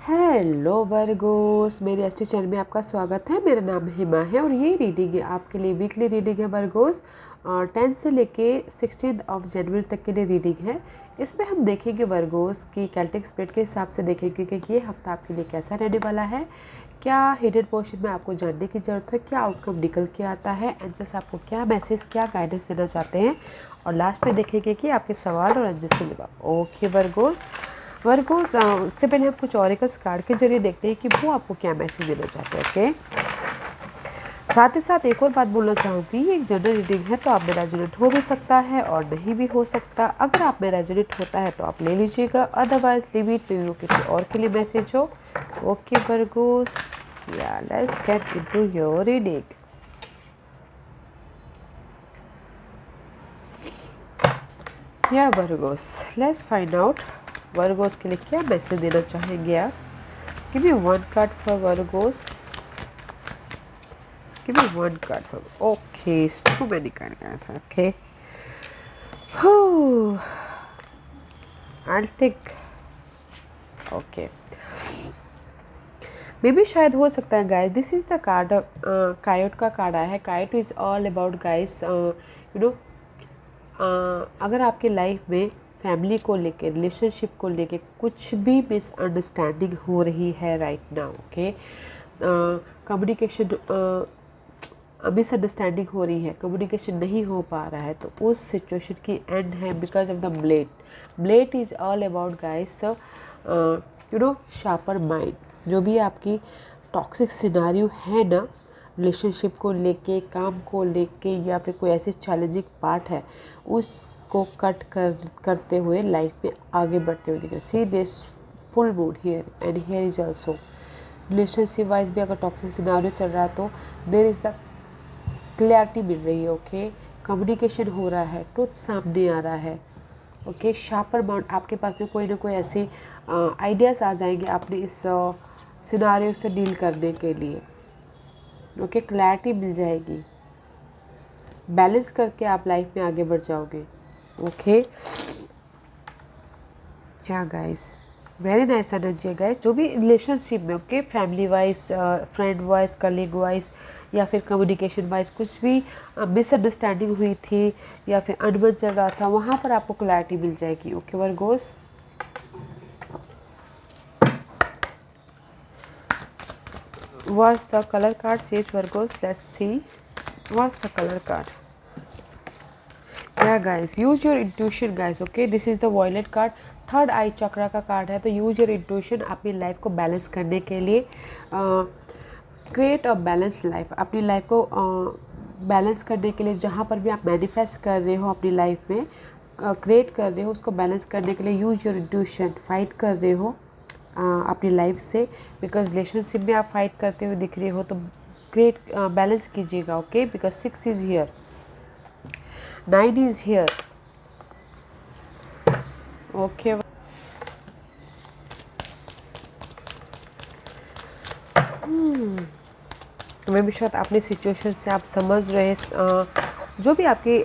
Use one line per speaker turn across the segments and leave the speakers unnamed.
Hello Virgo's, मेरे Estee channel में आपका स्वागत है। मेरा नाम हिमा है और ये रीडिंग है आपके लिए वीकली रीडिंग है वर्गोस। 10 से लेके 16 जनवरी तक के लिए रीडिंग है। इसमें हम देखेंगे वर्गोस की कैल्टिक स्प्रिट के हिसाब से देखेंगे कि ये हफ्ता आपके लिए कैसा रहने वाला है, क्या हिडन पोर्शन में आपको जानने की ज़रूरत है, क्या आउटकम निकल के आता है, एंजल्स आपको क्या मैसेज, क्या गाइडेंस देना चाहते हैं, और लास्ट में देखेंगे कि आपके सवाल और एंजल्स के जवाब। ओके वर्गोस, उससे पहले हम कुछ ऑरिकल्स कार्ड के जरिए देखते हैं कि वो आपको क्या मैसेज देना चाहते हैं। ओके, साथ ही साथ एक और बात बोलना चाहूँगी, ये एक जनरल रीडिंग है तो आप में रेजोनेट हो भी सकता है और नहीं भी हो सकता। अगर आप में रेजोनेट होता है तो आप ले लीजिएगा, अदरवाइज लिमिट में वो किसी और के लिए मैसेज हो। ओके वर्गोस, या let's get into your reading. या Virgos, let's find out Virgos के लिए क्या मैसेज देना चाहेंगे आप। Give me one card for Virgos, give me one card for. Okay, it's too many cards guys. Okay, I'll take. Okay, मे भी शायद हो सकता है guys, this is the card, coyote का कार्ड आया है। Coyote is all about guys, you know, अगर आपके लाइफ में फैमिली को लेके, रिलेशनशिप को लेके कुछ भी मिसअंडरस्टैंडिंग हो रही है right now, okay, communication misunderstanding हो रही है, कम्युनिकेशन नहीं हो पा रहा है, तो उस सिचुएशन की एंड है because of the blade is all about guys, you no, sharper mind. जो भी आपकी टॉक्सिक सिनारियो है ना, रिलेशनशिप को लेके, काम को लेके, या फिर कोई ऐसे चैलेंजिंग पार्ट है, उसको कट करते हुए लाइफ में आगे बढ़ते हुए दिख रहे। See this full mood here and here is also relationship wise भी अगर टॉक्सिक सिनारियो चल रहा है तो देयर इज़ द क्लैरिटी मिल रही है। ओके, कम्युनिकेशन हो रहा है, ट्रुथ सामने आ रहा है। ओके, शार्पर माइंड, आपके पास में कोई ना कोई ऐसे आइडियाज़ आ जाएंगे अपने इस सिनारियो से डील करने के लिए। ओके, क्लैरिटी मिल जाएगी, बैलेंस करके आप लाइफ में आगे बढ़ जाओगे। ओके, या गाइस, वेरी नाइस एनर्जी है गाइस। जो भी रिलेशनशिप में, okay, family wise, friend wise, colleague wise, या फिर कम्युनिकेशन वाइज कुछ भी मिसअंडरस्टैंडिंग हुई थी या फिर अनबन चल रहा था, वहाँ पर आपको क्लैरिटी मिल जाएगी। Okay Virgo's, was the color card says Virgos, let's see what's the color card. Yeah guys, use your intuition guys. Okay, this is the violet card, third eye chakra का कार्ड है। तो यूज योर इंट्यूशन अपनी life को balance करने के लिए, create a balance life, अपनी life को बैलेंस करने के लिए, जहाँ पर भी आप मैनिफेस्ट कर रहे हो अपनी लाइफ में, क्रिएट कर रहे हो, उसको बैलेंस करने के लिए यूज योर इंट्यूशन। फाइट कर रहे हो अपनी लाइफ से, बिकॉज रिलेशनशिप में आप फाइट करते हुए दिख रहे हो, तो क्रिएट बैलेंस कीजिएगा। Okay, because 6 is here, 9 is here. Okay, मैं भी शायद अपनी सिचुएशन से आप समझ रहे, जो भी आपके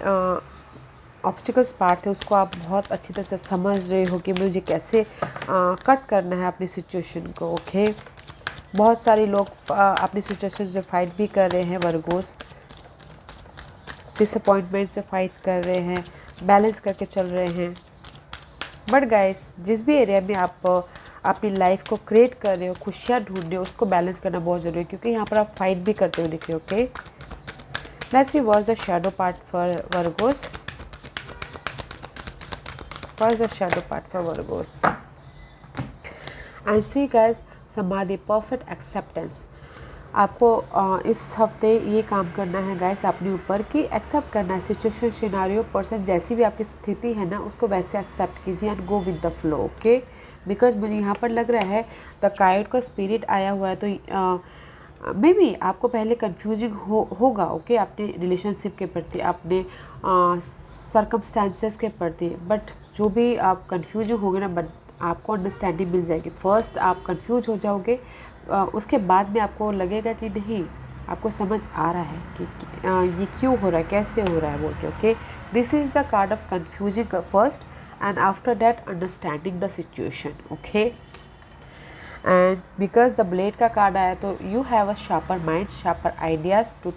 ऑब्स्टिकल्स पार्ट थे उसको आप बहुत अच्छी तरह से समझ रहे हो कि मुझे कैसे कट करना है अपनी सिचुएशन को। ओके, बहुत सारे लोग अपनी सिचुएशन से फाइट भी कर रहे हैं वर्गोस, डिसअपॉइंटमेंट से फाइट कर रहे हैं, बैलेंस करके चल रहे हैं। बट गाइस, जिस भी एरिया में आप अपनी लाइफ को क्रिएट कर रहे हो, खुशियाँ ढूंढ रहे हो, उसको बैलेंस करना बहुत ज़रूरी है, क्योंकि यहाँ पर आप फाइट भी करते हुए दिख रहे हो। Okay, let's see what's the shadow part for Virgos, what's the shadow part for Virgo's. And see guys, समाधि, परफेक्ट एक्सेप्टेंस। आपको इस हफ्ते ये काम करना है गाइस अपने ऊपर कि एक्सेप्ट करना है सिचुएशन, सिनारियो, पर्सन, जैसी भी आपकी स्थिति है ना, उसको वैसे एक्सेप्ट कीजिए and go with the flow. Okay, because मुझे यहाँ पर लग रहा है द कायोट का स्पिरिट आया हुआ है, तो मे बी आपको पहले कन्फ्यूजिंग होगा। ओके, अपने रिलेशनशिप के प्रति, अपने सर्कमस्टांसेस के प्रति, बट जो भी आप कन्फ्यूजिंग होगे ना, बट आपको अंडरस्टैंडिंग मिल जाएगी। फर्स्ट आप कंफ्यूज हो जाओगे, उसके बाद में आपको लगेगा कि नहीं, आपको समझ आ रहा है कि ये क्यों हो रहा है, कैसे हो रहा है बोल के। Okay, this is the card of confusing first and after that understanding the situation. Okay, and because the blade का कार्ड आया तो you have a sharper mind, sharper ideas to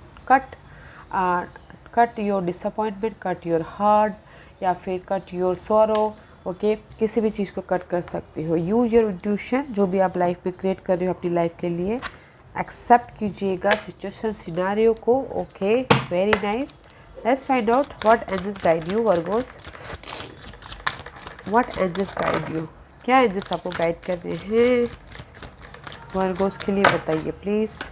cut your disappointment, cut your heart या फिर cut your सोरो। Okay, किसी भी चीज़ को cut कर सकते हो। यूज योर इंट्यूशन, जो भी आप लाइफ में क्रिएट कर रहे हो अपनी लाइफ के लिए। एक्सेप्ट कीजिएगा सिचुएशन सिनारियो को। Okay, very nice. Let's find out what angels guide you Virgos. What angels guide you, क्या एंजल्स आपको गाइड कर रहे हैं वर्गोस के लिए, बताइए please.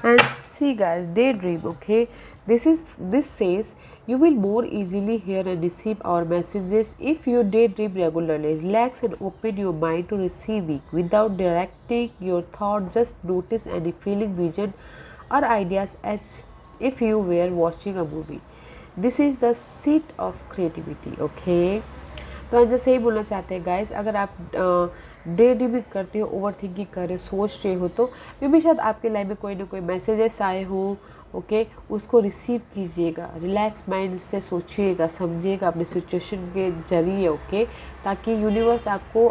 And see guys, daydream. Okay, this says you will more easily hear and receive our messages if you daydream regularly. Relax and open your mind to receiving without directing your thought. Just notice any feeling, vision or ideas as if you were watching a movie. This is the seat of creativity. Okay, तो जैसे ही बोलना चाहते हैं guys, अगर आप day dreaming करते हो, over thinking कर रहे हो, सोच रहे हो, तो मे भी शायद आपके लाइफ में कोई ना कोई मैसेजेस आए हो। ओके, उसको रिसीव कीजिएगा, रिलैक्स माइंड से सोचिएगा, समझिएगा अपने सिचुएशन के ज़रिए। ओके, ताकि यूनिवर्स आपको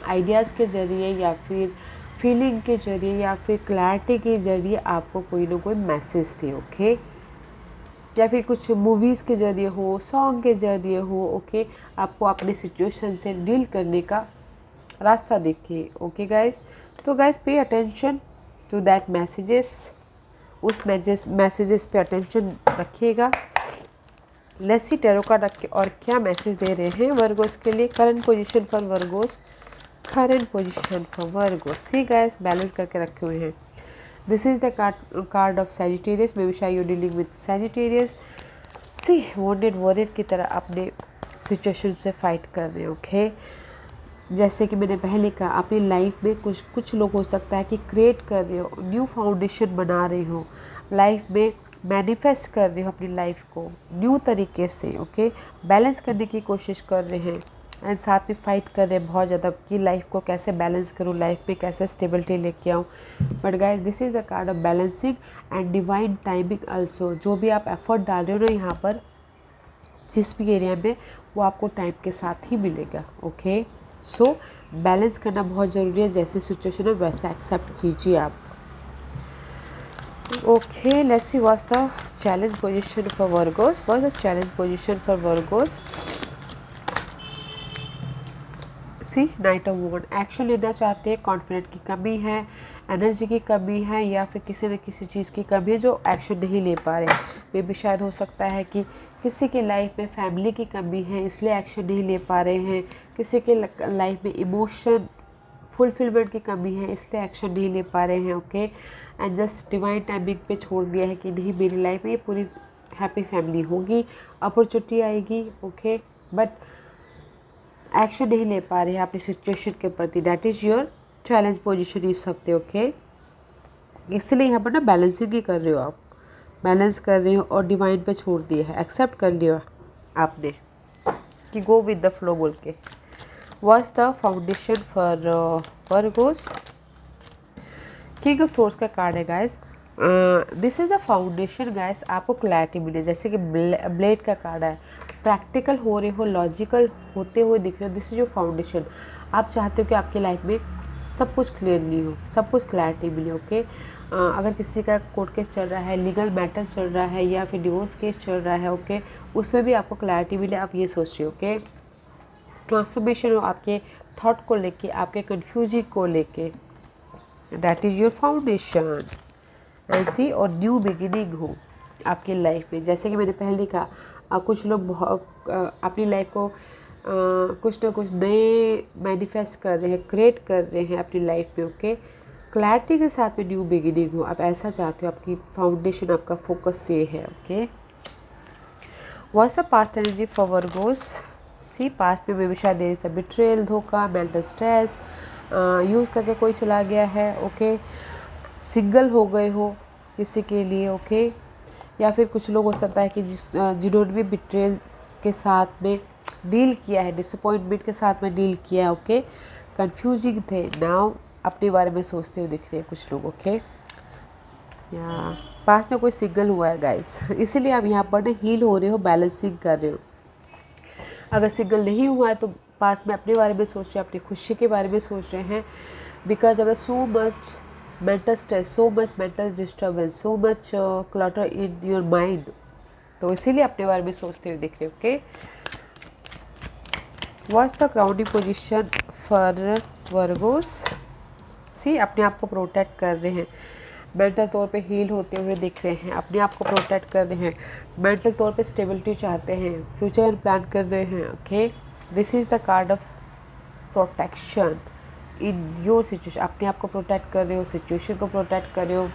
आइडियाज़ के ज़रिए या फिर फीलिंग के ज़रिए या फिर क्लैरिटी के ज़रिए आपको कोई ना कोई मैसेज दे। ओके, या फिर कुछ मूवीज़ के ज़रिए हो, सॉन्ग के ज़रिए हो। ओके, आपको अपने सिचुएशन से डील करने का रास्ता दिखे। ओके गाइस, तो guys pay attention to that messages, उस मैसेजेस पे अटेंशन रखिएगा। लेट्स सी टैरो कार्ड रख के और क्या मैसेज दे रहे हैं वर्गोस के लिए। Current position for Virgo's, current position for Virgos. See guys, balance करके रखे हुए हैं। This is the card of Sagittarius. Maybe shy you're dealing with Sagittarius. See, wounded warrior की तरह अपने सिचुएशन से फाइट कर रहे हैं। ओके, जैसे कि मैंने पहले कहा, अपनी लाइफ में कुछ लोग हो सकता है कि क्रिएट कर रहे हो, न्यू फाउंडेशन बना रहे हो, लाइफ में मैनिफेस्ट कर रहे हो अपनी लाइफ को न्यू तरीके से। ओके, बैलेंस करने की कोशिश कर रहे हैं एंड साथ में फाइट कर रहे हैं बहुत ज़्यादा कि लाइफ को कैसे बैलेंस करूँ, लाइफ में कैसे स्टेबिलिटी लेके आऊँ। But guys, this is the card of balancing and divine timing also. जो भी आप एफर्ट डाल रहे हो ना यहाँ पर, जिस भी एरिया में, वो आपको टाइम के साथ ही मिलेगा। ओके, सो बैलेंस करना बहुत ज़रूरी है। जैसे सिचुएशन है वैसा एक्सेप्ट कीजिए आप। Okay, let's see what's the challenge position for Virgos. What's the challenge position for Virgos. See knight of wands, action लेना चाहते हैं, कॉन्फिडेंट की कमी है, एनर्जी की कमी है, या फिर किसी न किसी चीज़ की कमी है जो एक्शन नहीं ले पा रहे। मे भी शायद हो सकता है कि किसी के लाइफ में फैमिली की कमी है इसलिए एक्शन नहीं ले पा रहे हैं, किसी के लाइफ में इमोशन फुलफिलमेंट की कमी है इसलिए एक्शन नहीं ले पा रहे हैं। Okay, and just divine timing पे छोड़ दिया है कि नहीं, मेरी लाइफ में ये पूरी हैप्पी फैमिली होगी, अपॉर्चुनिटी आएगी। ओके, बट एक्शन नहीं ले पा रहे हैं अपनी सिचुएशन के प्रति। That is your challenge position इस हफ्ते। ओके, इसलिए यहाँ पर ना बैलेंसिंग ही कर रहे हो आप, बैलेंस कर रहे हो और डिवाइन पे छोड़ दिया है, एक्सेप्ट कर लिया आपने कि गो विद द फ्लो बोल के। What's the foundation for Virgo's. King of source का कार्ड है guys. This is the foundation guys. आपको क्लैरिटी मिले, जैसे कि ब्लेड का कार्ड है, प्रैक्टिकल हो रहे हो, लॉजिकल होते हुए दिख रहे हो। This is your foundation. आप चाहते हो कि आपकी लाइफ में सब कुछ क्लियरली हो, सब कुछ क्लैरिटी मिले। ओके, अगर किसी का कोर्ट केस चल रहा है, लीगल मैटर चल रहा है, या फिर डिवोर्स केस चल रहा है, ओके, उसमें भी आपको क्लैरिटी मिले, आप ये सोच रहे हो। ओके, ट्रांसफॉर्मेशन हो आपके थॉट को लेके, आपके कन्फ्यूजिंग को लेके। That is your foundation. ऐसी और न्यू बिगिनिंग हो आपकी लाइफ में। जैसे कि मैंने पहले कहा, कुछ लोग अपनी लाइफ को कुछ ना कुछ नए मैनिफेस्ट कर रहे हैं, क्रिएट कर रहे हैं अपनी लाइफ में। ओके, क्लैरिटी के साथ में न्यू बिगिनिंग हो, आप ऐसा चाहते हो, आपकी फाउंडेशन, आपका फोकस ये है। Okay, what's the past energy for Virgos. See, past में भी शायद देयर इज अ बिट्रेयल, धोखा, मेंटल स्ट्रेस, यूज़ करके कोई चला गया है। ओके, सिंगल हो गए हो किसी के लिए। ओके, या फिर कुछ लोग हो सकता है कि जिन्होंने भी बिट्रेयल के साथ में डील किया है, डिसअपॉइंटमेंट के साथ में डील किया है। ओके, कंफ्यूजिंग थे, नाउ अपने बारे में सोचते हुए दिख रहे हैं कुछ लोग। ओके, या पास्ट में कोई सिंगल हुआ है गाइस, इसीलिए आप यहाँ पर ना हील हो रहे हो, बैलेंसिंग कर रहे हो। अगर सिंगल नहीं हुआ है तो पास्ट में अपने बारे में सोच रहे हैं, अपनी खुशी के बारे में सोच रहे हैं, because of the so much mental stress, so much mental disturbance, so much clutter in your mind, तो इसीलिए अपने बारे में सोचते हुए दिख रहे हो। Okay, what's the grounding position for Virgos? See, अपने आप को प्रोटेक्ट कर रहे हैं, मेंटल तौर पे हील होते हुए दिख रहे हैं, अपने आप को प्रोटेक्ट कर रहे हैं, मेंटल तौर पे स्टेबिलिटी चाहते हैं, फ्यूचर प्लान कर रहे हैं। Okay, this is the card of protection in your situation. अपने आप को प्रोटेक्ट कर रहे हो, सिचुएशन को प्रोटेक्ट कर रहे हो,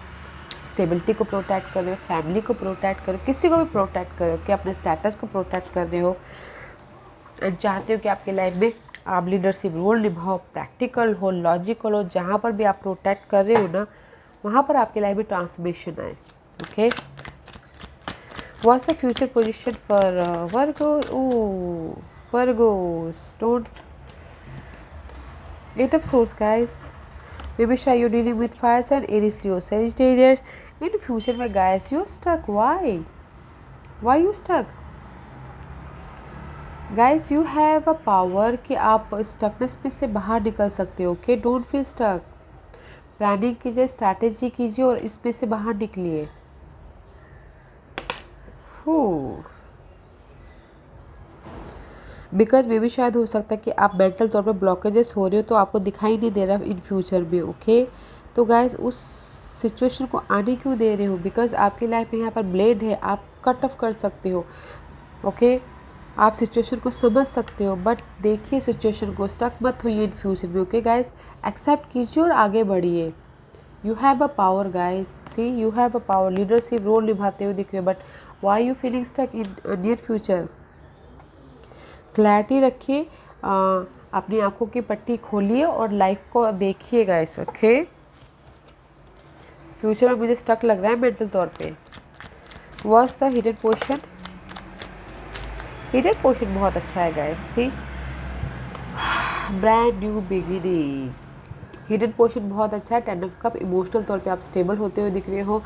स्टेबिलिटी को प्रोटेक्ट कर रहे हो, फैमिली को प्रोटेक्ट कर रहे हो, किसी को भी प्रोटेक्ट कर रहे हो, कि अपने स्टेटस को प्रोटेक्ट कर रहे हो, एंड चाहते हो कि आपकी लाइफ में आप लीडरशिप रोल निभाओ, प्रैक्टिकल हो, लॉजिकल हो, जहाँ पर भी आप प्रोटेक्ट कर रहे हो ना, वहाँ पर आपकी लाइफ में ट्रांसफॉर्मेशन आए। Okay, what's the future position for Virgo? Oh Virgo's, don't Eight of Swords, guys. Maybe shy you're dealing with fire sign, Aries, Leo, Sagittarius. In future में guys, you're stuck. Why? Why you stuck? Guys, you have a power कि आप stuckness में से बाहर निकल सकते हो। Okay, don't feel stuck. Planning कीजिए, स्ट्रैटेजी कीजिए और इसमें से बाहर निकलिए। बिकॉज मे भी शायद हो सकता है कि आप मेंटल तौर पे ब्लॉकेजेस हो रहे हो, तो आपको दिखाई नहीं दे रहा इन फ्यूचर में। ओके, तो गाइज उस सिचुएशन को आने क्यों दे रहे हो? बिकॉज आपकी लाइफ में यहाँ पर ब्लेड है, आप कट ऑफ कर सकते हो। ओके, आप सिचुएशन को समझ सकते हो, बट देखिए सिचुएशन को, स्टक मत होइए इन फ्यूचर में। ओके गाइज, एक्सेप्ट कीजिए और आगे बढ़िए। You have a power guys, see you have a power, leadership role निभाते हुए दिख रहे हो, but why you feeling stuck in near future? Clarity रखिए, अपनी आंखों की पट्टी खोलिए और लाइफ को देखिएगा इस वक्त। ओके, फ्यूचर में मुझे स्टक लग रहा है मेंटल तौर पे। What's the hidden portion? Hidden portion बहुत अच्छा है guys, see brand new beginning. Hidden portion बहुत अच्छा है। 10 ऑफ कप, इमोशनल तौर पे आप स्टेबल होते हुए दिख रहे हो,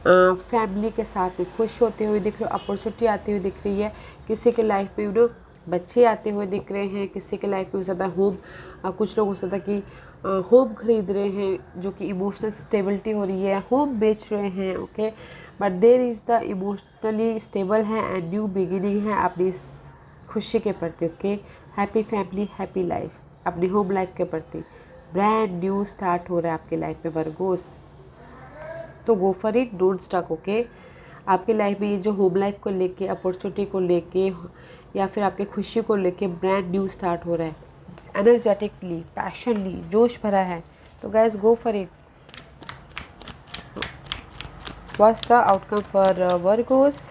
फैमिली के साथ में खुश होते हुए दिख रहे हो, अपॉर्चुनिटी आती हुई दिख रही है, किसी के लाइफ में बच्चे आते हुए दिख रहे हैं, किसी के लाइफ में हो सकता है होम, कुछ लोग हो सकता है कि होम खरीद रहे हैं, जो कि इमोशनल स्टेबिलिटी हो रही है, होम बेच रहे हैं। Okay, but there is the emotionally stable है एंड न्यू बिगिनिंग है अपनी खुशी के प्रति। Okay, happy family, happy life, अपनी होम लाइफ के प्रति ब्रांड न्यू स्टार्ट हो रहा है आपकी लाइफ में वर्गोस। तो go for it, don't stuck. Okay, आपकी लाइफ में ये जो होम लाइफ को लेके, अपॉर्चुनिटी को लेके, या फिर आपके खुशी को लेके ब्रांड न्यू स्टार्ट हो रहा है, एनर्जेटिकली, पैशनली, जोश भरा है। तो guys go for it. What's the outcome for Virgo's?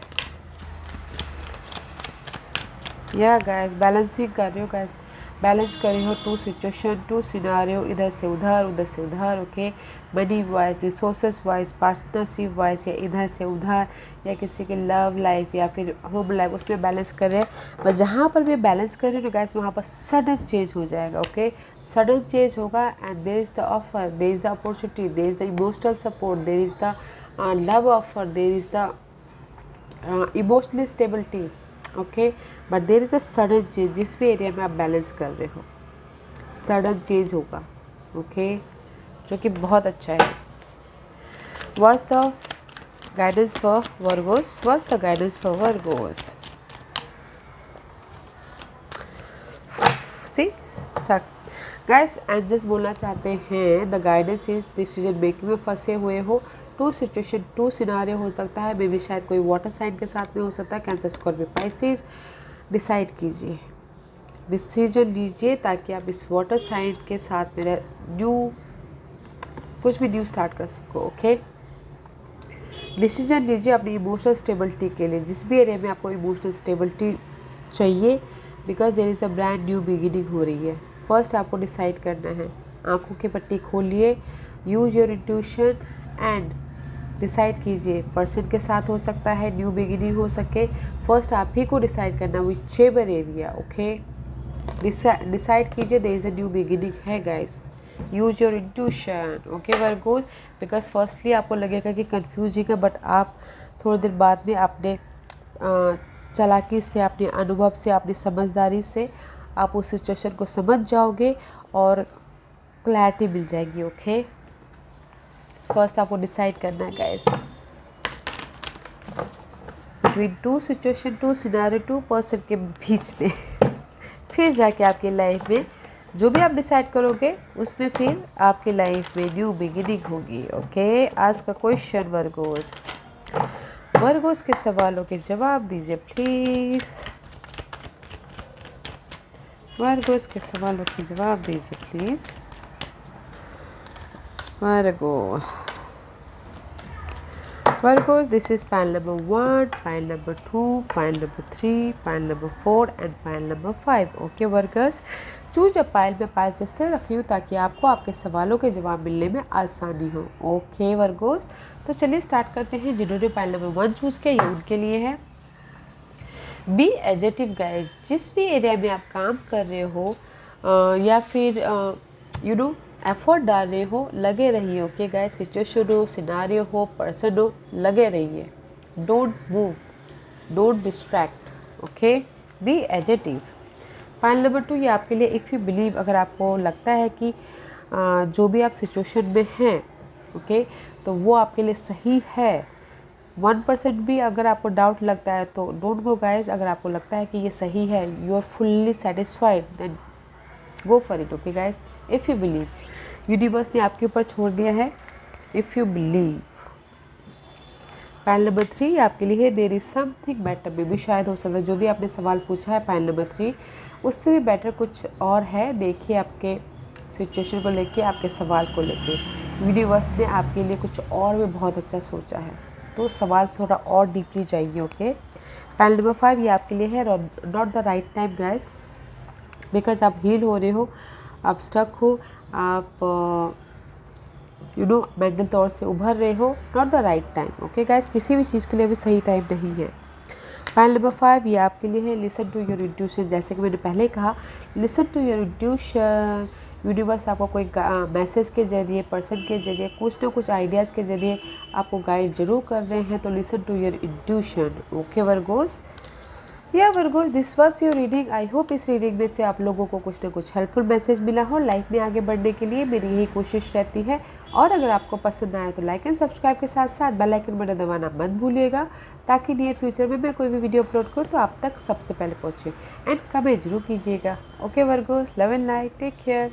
या गाइस, बैलेंसिंग कर रहे हो गाइस, बैलेंस कर रहे हो टू सिचुएशन, टू सिनारियो, इधर से उधर, उधर से उधर। Okay, money wise, resources wise, partnership wise, या इधर से उधर, या किसी के लव लाइफ या फिर होम लाइफ, उसमें बैलेंस कर रहे हैं। बट जहाँ पर भी बैलेंस कर रहे हो गाइस, वहाँ पर सडन चेंज हो जाएगा। ओके, सडन चेंज होगा and there is the offer, there is the opportunity, there is the emotional support, there is the love offer, there is the emotional stability. Okay, but there is a sudden change, जिस भी area में आप balance कर रहे हो sudden change होगा। Okay, जो कि बहुत अच्छा है। What's the guidance for Virgos? What's the guidance for Virgos? See stuck guys, angels बोलना चाहते हैं the guidance is decision making में फंसे हुए हो, टू सिचुएशन, टू सिनारियो हो सकता है, मे बी शायद कोई वाटर साइन के साथ में हो सकता है, कैंसर, स्कॉर्पियो, पाइसेस। डिसाइड कीजिए, डिसीजन लीजिए, ताकि आप इस वाटर साइन के साथ में न्यू कुछ भी न्यू स्टार्ट कर सको। ओके, डिसीजन लीजिए अपनी इमोशनल स्टेबिलिटी के लिए, जिस भी एरिया में आपको इमोशनल स्टेबिलिटी चाहिए, because there is a brand new beginning हो रही है। फर्स्ट आपको डिसाइड करना है, आंखों की पट्टी खोलिए, use your intuition and decide कीजिए। पर्सन के साथ हो सकता है, न्यू बिगिनिंग हो सके, फर्स्ट आप ही को डिसाइड करना whichever area. Okay, decide कीजिए, there is a new beginning है guys, use your intuition. Okay Virgos, because firstly आपको लगेगा कि कन्फ्यूजिंग है, बट आप थोड़ी देर बाद में अपने चालाकी से, अपने अनुभव से, अपनी समझदारी से आप उस सिचुएशन को समझ जाओगे और क्लैरिटी मिल जाएगी। ओके, फर्स्ट आपको डिसाइड करना है guys between two situation, two scenario, two person के बीच में फिर जाके आपकी लाइफ में जो भी आप डिसाइड करोगे उसमें फिर आपकी लाइफ में न्यू बिगिनिंग होगी। ओके, आज का क्वेश्चन वर्गोस के सवालों के जवाब दीजिए प्लीज़। वर्गोस के सवालों के जवाब दीजिए please. Virgos, this is pile number 1, pile number 2, pile number 3, pile number 4 and pile number 5. Okay Virgos, choose pile में पाइल्स इस तरह रखी हूँ ताकि आपको आपके सवालों के जवाब मिलने में आसानी हो। ओके वर्गोस, तो चलिए स्टार्ट करते हैं। जिन्होंने पाइल नंबर 1 चूज़ किया ये उनके लिए है। बी एडजेक्टिव गाइस, जिस भी एरिया में आप काम कर रहे हो या फिर यू नो एफर्ट डाल रहे हो, लगे रहिए। ओके गाइस, सिचुएशन हो, सिनारियो हो, पर्सन हो, लगे रहिए। Don't move, don't distract. Okay, be adjective. Point number 2 ये आपके लिए इफ़ यू बिलीव, अगर आपको लगता है कि जो भी आप सिचुएशन में हैं ओके तो वो आपके लिए सही है। 1% भी अगर आपको डाउट लगता है तो डोंट गो गाइस। अगर आपको लगता है कि ये सही है, you are fully satisfied, then go for it. Okay guys, if you believe, universe ने आपके ऊपर छोड़ दिया है। If you believe. Point number 3 आपके लिए है देयर इज समथिंग बेटर, में भी शायद हो सकता है जो भी आपने सवाल पूछा है पॉइंट नंबर 3 उससे भी बेटर कुछ और है। देखिए आपके सिचुएशन को लेके, आपके सवाल को लेके यूनिवर्स ने आपके लिए कुछ और भी बहुत अच्छा सोचा है, तो सवाल थोड़ा और डीपली जाइए। ओके, पॉइंट नंबर 5 ये आपके लिए है not the right time guys, because आप हील हो रहे हो, आप स्टक हो, आप मेंटल तौर से उभर रहे हो। Not the right time. Okay guys, किसी भी चीज़ के लिए अभी सही टाइम नहीं है। पॉइंट नंबर 5 ये आपके लिए है लिसन टू योर इंट्यूशन। जैसे कि मैंने पहले कहा, listen to your intuition. Universe आपको कोई मैसेज के जरिए, पर्सन के जरिए, कुछ ना कुछ आइडियाज़ के जरिए आपको गाइड जरूर कर रहे हैं, तो listen to your intuition. Okay Virgos, या Virgos, this was your reading. I hope इस रीडिंग में से आप लोगों को कुछ ना कुछ हेल्पफुल मैसेज मिला हो। लाइफ में आगे बढ़ने के लिए मेरी यही कोशिश रहती है। और अगर आपको पसंद आया तो लाइक एंड सब्सक्राइब के साथ साथ बेल आइकन बटन दबाना मत भूलिएगा, ताकि नियर फ्यूचर में मैं कोई भी वीडियो अपलोड करूँ तो आप तक सबसे पहले पहुँचे। एंड कमेंट जरूर कीजिएगा। Okay Virgos, love and light, take care.